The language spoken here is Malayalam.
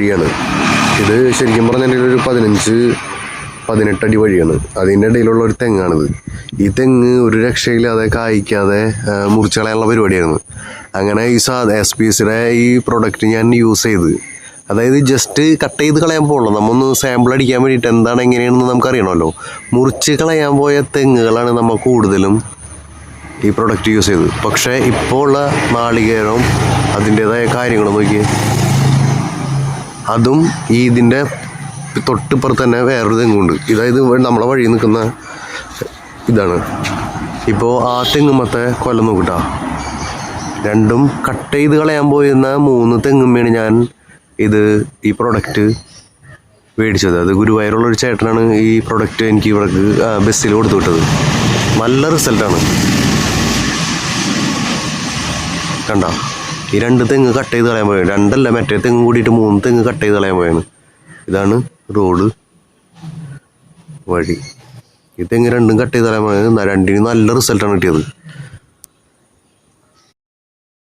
വഴിയാണ് ഇത്. ശരിക്കും പറഞ്ഞാൽ ഒരു 15-18 അടി വഴിയാണ്. അതിൻ്റെ ഇടയിലുള്ള ഒരു തെങ്ങാണിത്. ഈ തെങ്ങ് ഒരു രക്ഷയില്ലാതെ കായ്ക്കാതെ മുറിച്ച് കളയാനുള്ള പരിപാടിയായിരുന്നു. അങ്ങനെ ഈ SPSയുടെ ഈ പ്രൊഡക്റ്റ് ഞാൻ യൂസ് ചെയ്ത്, അതായത് ജസ്റ്റ് കട്ട് ചെയ്ത് കളയാൻ പോകണം, നമ്മൊന്ന് സാമ്പിൾ അടിക്കാൻ വേണ്ടിയിട്ട് എന്താണ് എങ്ങനെയാണെന്ന് നമുക്കറിയണമല്ലോ. മുറിച്ച് കളയാൻ പോയ തെങ്ങുകളാണ് നമ്മൾ കൂടുതലും ഈ പ്രൊഡക്റ്റ് യൂസ് ചെയ്തത്. പക്ഷേ ഇപ്പോൾ ഉള്ള നാളികേരവും അതിൻ്റേതായ കാര്യങ്ങൾ നോക്കിയേ. അതും ഇതിൻ്റെ തൊട്ടിപ്പുറത്ത് തന്നെ വേറൊരു തെങ്ങുണ്ട്. ഇതായത് നമ്മളെ വഴി നിൽക്കുന്ന ഇതാണ്. ഇപ്പോൾ ആ തെങ്ങുമ്മത്തെ കൊല്ലം നോക്കിട്ടാ, രണ്ടും കട്ട് ചെയ്ത് കളയാൻ പോയിരുന്ന 3 തെങ്ങുമ്മയാണ് ഞാൻ ഈ പ്രൊഡക്റ്റ് മേടിച്ചത്. അത് ഗുരുവായൂരുള്ളൊരു ചേട്ടനാണ് ഈ പ്രൊഡക്റ്റ് എനിക്ക് ഇവർക്ക് ബസ്സിൽ കൊടുത്തു വിട്ടത്. നല്ല റിസൾട്ടാണ്. കണ്ട, ഈ 2 തെങ്ങ് കട്ട് ചെയ്ത് കളയാൻ പോയത്, 2 അല്ല മറ്റേ തെങ്ങ് കൂടിയിട്ട് 3 തെങ്ങ് കട്ട് ചെയ്ത് കളയാൻ പോയാണ്. ഇതാണ് റോഡ് വഴി. ഈ തെങ്ങ് 2 കട്ട് ചെയ്ത് കളയാൻ പോയത്. 2ന് നല്ല റിസൾട്ടാണ് കിട്ടിയത്.